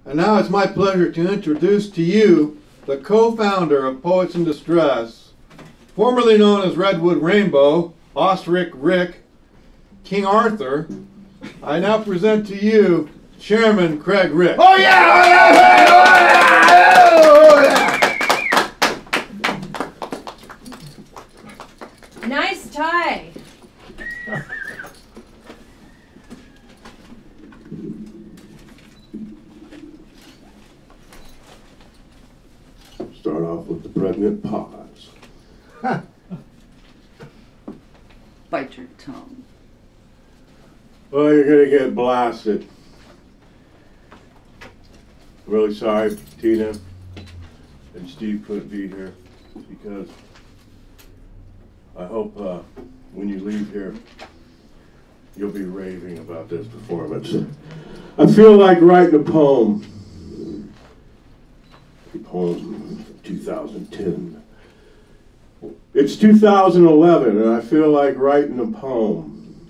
And now it's my pleasure to introduce to you the co-founder of Poets in Distress, formerly known as Redwood Rainbow, Craig Ric, King Arthur. I now present to you Chairman Craig Ric. Oh yeah! Oh yeah! Nice tie. Start off with the pregnant pause. Bite your tongue. Well, you're gonna get blasted. Really sorry, Tina and Steve couldn't be here because I hope when you leave here, you'll be raving about this performance. I feel like writing a poem. A poem from 2010. It's 2011 and I feel like writing a poem.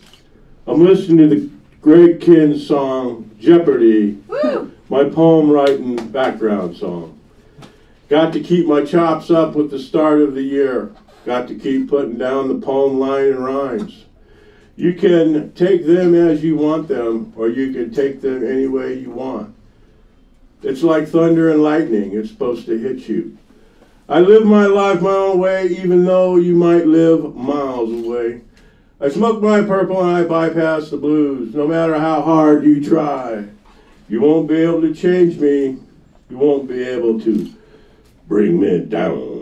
I'm listening to the Greg Kihn song, Jeopardy, Woo! my poem writing background song. Got to keep my chops up with the start of the year. Got to keep putting down the poem line and rhymes. You can take them as you want them, or you can take them any way you want. It's like thunder and lightning, it's supposed to hit you. I live my life my own way, even though you might live miles away. I smoke my purple and I bypass the blues, no matter how hard you try. You won't be able to change me, you won't be able to bring me down.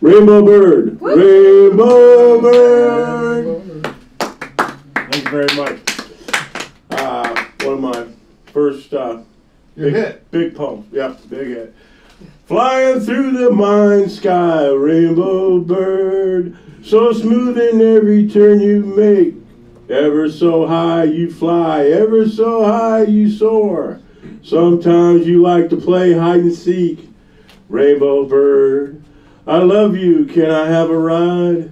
Rainbow Bird, Rainbow Bird. Thank you very much. One of my first big poems. Yeah, big hit. Flying through the mind sky, rainbow bird, so smooth in every turn you make. Ever so high you fly, ever so high you soar. Sometimes you like to play hide and seek. Rainbow bird, I love you, can I have a ride?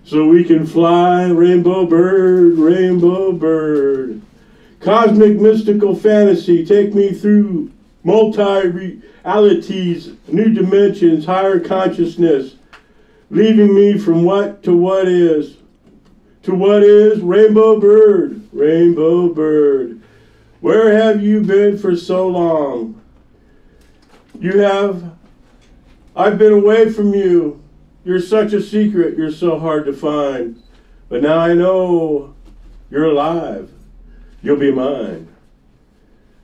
So we can fly, rainbow bird, rainbow bird. Cosmic mystical fantasy, take me through multi-realities, new dimensions, higher consciousness, leaving me from what to what is. To what is, rainbow bird, rainbow bird. Where have you been for so long? I've been away from you. You're such a secret, you're so hard to find. But now I know you're alive. You'll be mine.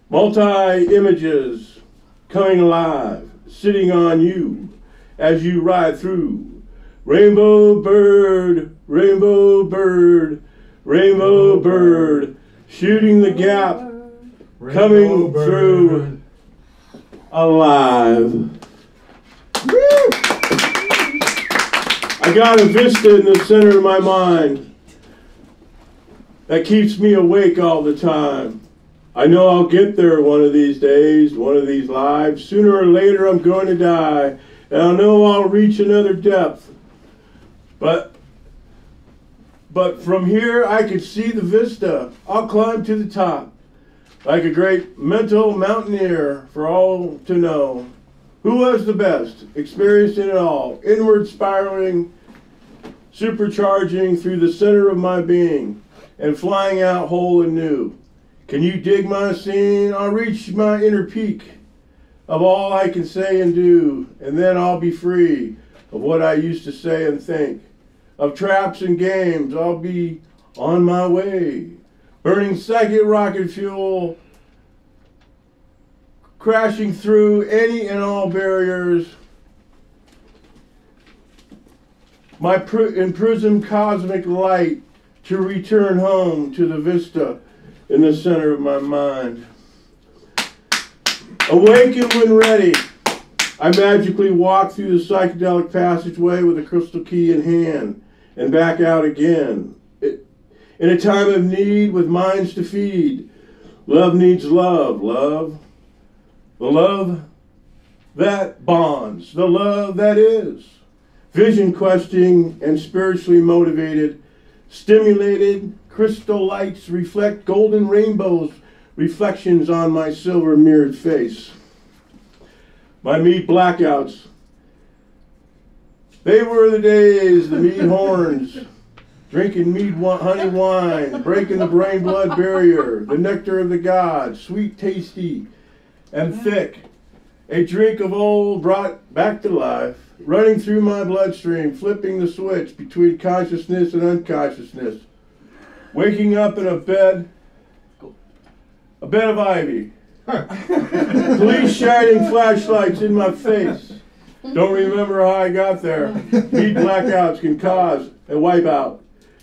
Multi-images coming alive, sitting on you as you ride through. Rainbow bird, rainbow bird, rainbow bird, shooting the gap, coming through alive. Woo! I got a vista in the center of my mind that keeps me awake all the time. I know I'll get there one of these days, one of these lives. Sooner or later I'm going to die, and I know I'll reach another depth. But from here I can see the vista. I'll climb to the top, like a great mental mountaineer for all to know. Who was the best, experiencing it all, inward spiraling, supercharging through the center of my being, and flying out whole and new. Can you dig my scene? I'll reach my inner peak of all I can say and do, and then I'll be free of what I used to say and think. Of traps and games, I'll be on my way, burning psychic rocket fuel, crashing through any and all barriers. My imprisoned cosmic light to return home to the vista in the center of my mind. Awakened when ready, I magically walk through the psychedelic passageway with a crystal key in hand and back out again. In a time of need with minds to feed, love needs love, love. The love that bonds, the love that is. Vision questing and spiritually motivated, stimulated, crystal lights reflect golden rainbows reflections on my silver mirrored face. My mead blackouts. They were the days, the mead horns, drinking mead honey wine, breaking the brain-blood barrier, the nectar of the gods, sweet, tasty, and thick. A drink of old brought back to life, running through my bloodstream, flipping the switch between consciousness and unconsciousness. Waking up in a bed of ivy. Police shining flashlights in my face. Don't remember how I got there. Meat blackouts can cause a wipeout.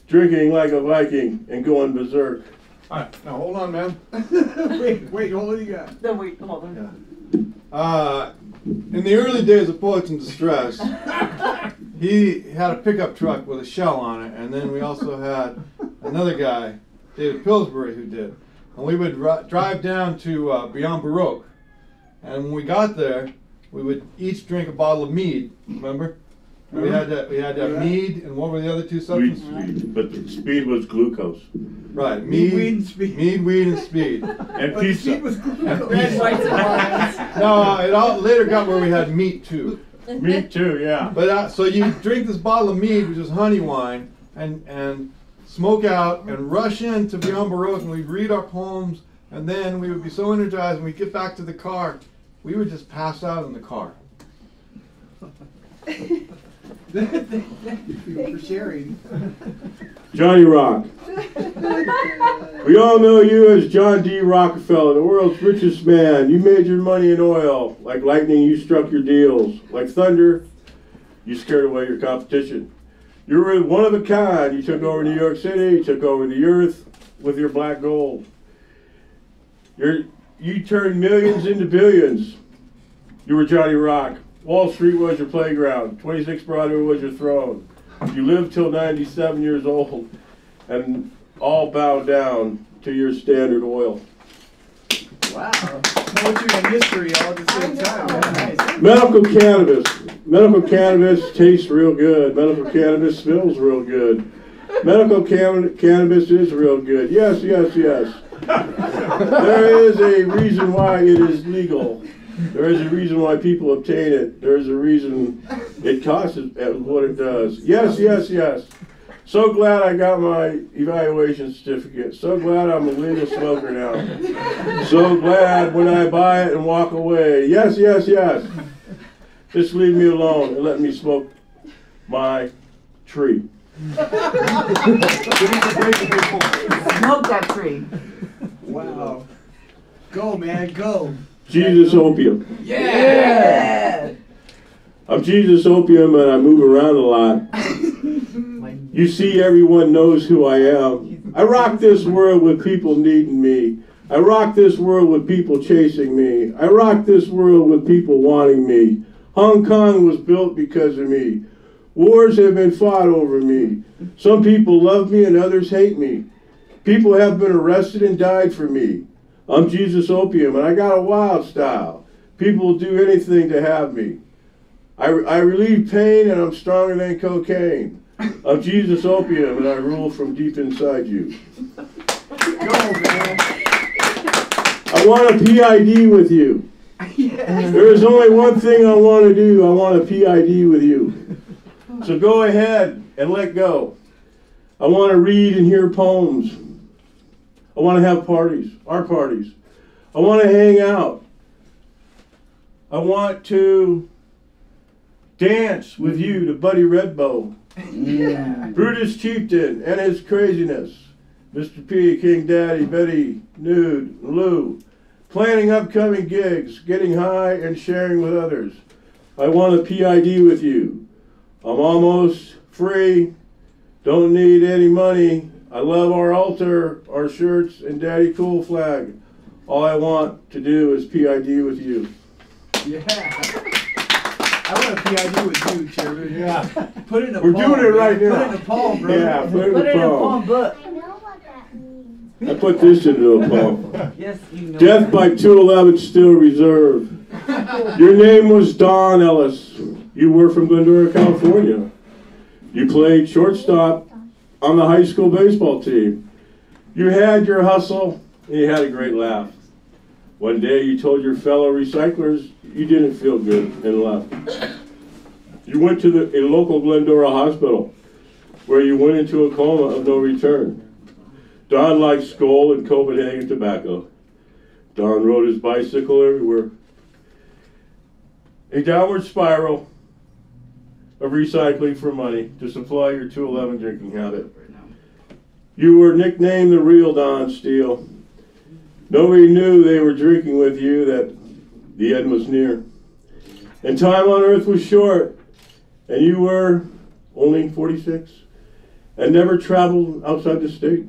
Drinking like a Viking and going berserk. All right, now hold on, man. wait, what do you got? No, wait, hold on. Yeah. In the early days of Poets in Distress, he had a pickup truck with a shell on it, and then we also had another guy, David Pillsbury, who did. And we would drive down to Beyond Baroque, and when we got there, we would each drink a bottle of mead. Remember? We had to have mead, and what were the other two substances? Speed, but the speed was glucose. Right, Mead, weed, and speed. Mead, weed, and speed. And But pizza. speed was And Red, pizza. whites, and wines. No, it all later got where we had meat too. Me too, yeah. But so you drink this bottle of mead, which is honey wine, and smoke out and rush into Beyond Baroque, and we'd read our poems, and then we would be so energized when we get back to the car, we would just pass out in the car. Thank you for sharing. Johnny Rock. We all know you as John D. Rockefeller, the world's richest man. You made your money in oil. Like lightning, you struck your deals. Like thunder, you scared away your competition. You were one of a kind. You took over New York City, you took over the earth with your black gold. You turned millions into billions. You were Johnny Rock. Wall Street was your playground. 26 Broadway was your throne. You lived till 97 years old and all bowed down to your Standard Oil. Wow. Poetry and history all at the same time. Nice. Medical cannabis. Medical cannabis tastes real good. Medical cannabis smells real good. Medical cannabis is real good. Yes, yes, yes. There is a reason why it is legal. There is a reason why people obtain it. There is a reason it costs what it does. Yes, yes, yes. So glad I got my evaluation certificate. So glad I'm a legal smoker now. So glad when I buy it and walk away. Yes, yes, yes. Just leave me alone and let me smoke my tree. Smoke that tree. Wow. Go, man, go. Jesus Opium. Yeah! I'm Jesus Opium and I move around a lot. You see, everyone knows who I am. I rock this world with people needing me. I rock this world with people chasing me. I rock this world with people wanting me. Hong Kong was built because of me. Wars have been fought over me. Some people love me and others hate me. People have been arrested and died for me. I'm Jesus Opium and I got a wild style. People will do anything to have me. I relieve pain and I'm stronger than cocaine. I'm Jesus Opium and I rule from deep inside you. Go, man. I want a PID with you. Yeah. There is only one thing I want to do. I want a PID with you. So go ahead and let go. I want to read and hear poems. I want to have parties, our parties. I want to hang out. I want to dance with you to Buddy Redbow. Yeah. Brutus Chieftain and his craziness. Mr. P, King Daddy, Betty, Nude, Lou. Planning upcoming gigs, getting high and sharing with others. I want a PID with you. I'm almost free. Don't need any money. I love our altar, our shirts, and Daddy Cool flag. All I want to do is PID with you. Yeah. I want a PID with you, Chairman. Yeah. Put it in a We're palm. doing it right man. now. Put it in a palm, bro. Yeah, put it in Put the it in a palm. palm book. I know what that means. I put this into a palm. Yes, you know. Death by 211 still reserved. Your name was Don Ellis. You were from Glendora, California. You played shortstop on the high school baseball team. You had your hustle and you had a great laugh. One day you told your fellow recyclers you didn't feel good and left. You went to a local Glendora hospital where you went into a coma of no return. Don liked Skoal and Copenhagen tobacco. Don rode his bicycle everywhere. A downward spiral of recycling for money to supply your 211 drinking habit. You were nicknamed the real Don Steele. Nobody knew they were drinking with you, that the end was near. And time on earth was short, and you were only 46, and never traveled outside the state.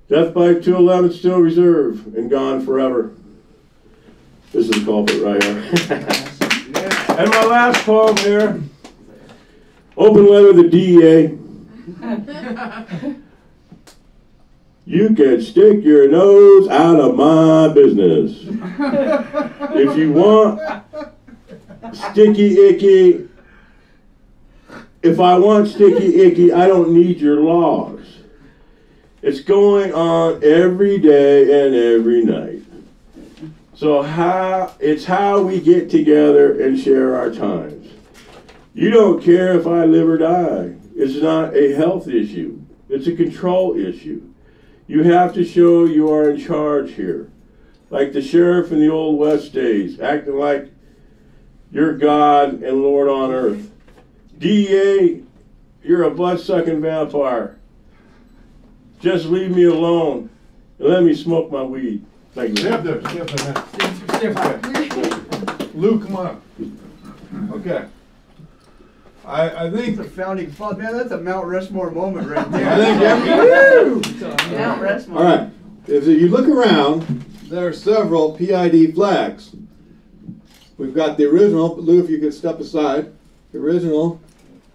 Death by 211 still reserved and gone forever. This is the culprit right here. And my last poem here, open letter to the DEA. You can stick your nose out of my business. If you want sticky icky, if I want sticky icky, I don't need your laws. It's going on every day and every night. So it's how we get together and share our times. You don't care if I live or die. It's not a health issue. It's a control issue. You have to show you are in charge here. Like the sheriff in the Old West days, acting like you're God and Lord on earth. DEA, you're a blood-sucking vampire. Just leave me alone and let me smoke my weed. Thank you. Step there, step there. Lou, come on up. Okay. I think That's a founding father. Man, that's a Mount Rushmore moment right there. I think Mount Rushmore. all right. If you look around, there are several PID flags. We've got the original. Lou, if you could step aside. The original.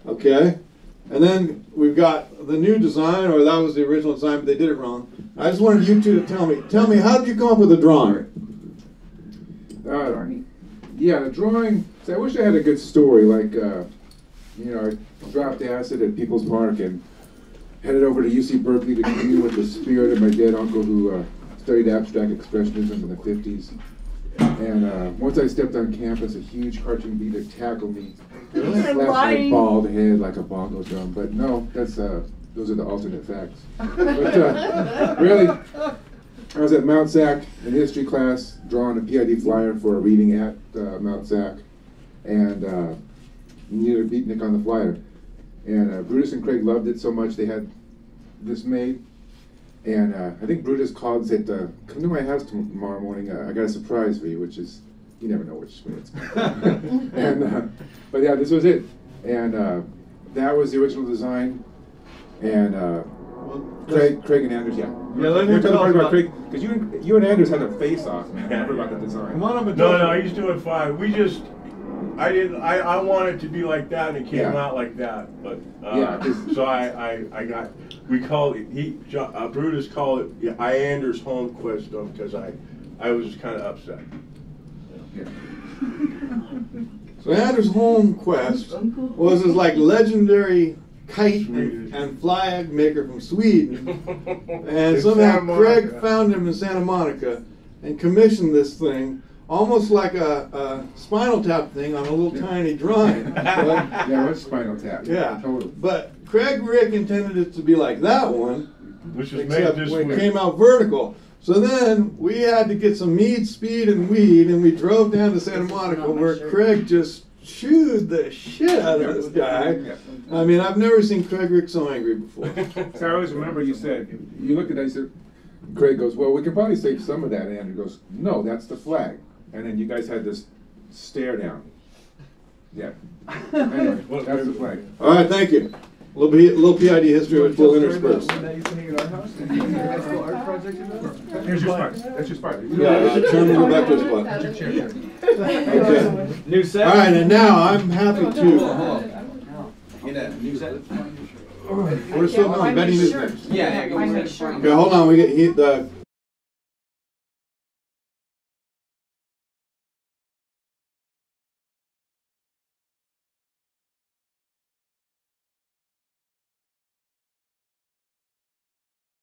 Okay. And then we've got the new design, or that was the original design, but they did it wrong. I just wanted you two to tell me, how did you come up with the drawing? Yeah, the drawing. So I wish I had a good story. Like, I dropped acid at People's Park and headed over to UC Berkeley to commune with the spirit of my dead uncle who studied abstract expressionism in the 50s. And once I stepped on campus, a huge cartoon beatnik tackled me, slapped my bald head like a bongo drum. But no, that's those are the alternate facts. But really, I was at Mount Sac in history class, drawing a PID flyer for a reading at Mount Sac, and needed a beatnik on the flyer. And Brutus and Craig loved it so much they had this made. And I think Brutus called and said, come to my house tomorrow morning, I got a surprise for you, which is, you never know which way it's going. And, but yeah, this was it. And that was the original design. And Craig and Anders, yeah. Yeah, let me tell about Craig, because you and Anders had a face-off, man. I remember about the design. Come on up and No, he's doing fine. I wanted to be like that, and it came out like that. But so we called it. Brutus called it Anders Holmquist because I was kind of upset. Yeah. So Anders Holmquist was his like legendary kite and flag maker from Sweden, and somehow Craig found him in Santa Monica and commissioned this thing. Almost like a Spinal Tap thing on a little tiny drawing. Yeah, what's Spinal Tap? Yeah, Totally. but Craig Ric intended it to be like that one, Which was except made this when it week. came out vertical. So then we had to get some mead, speed, and weed, and we drove down to Santa Monica where Craig just chewed the shit out of this guy. I mean, I've never seen Craig Ric so angry before. So I always remember you said, you looked at that, you said, Craig goes, well, we can probably save some of that. And Andrew goes, no, that's the flag. And then you guys had this stare down. Yeah. Anyway, that's the flag. All right, thank you. A little PID history which we'll intersperse. That used to hang at our house. High school art project. Here's your spot. That's your spot. Yeah, turn and go back to his spot. Okay. New set. All right, and now I'm happy to. New set. We're still on Betty News next. Yeah, go Find for my it. shirt. Okay, hold on. We get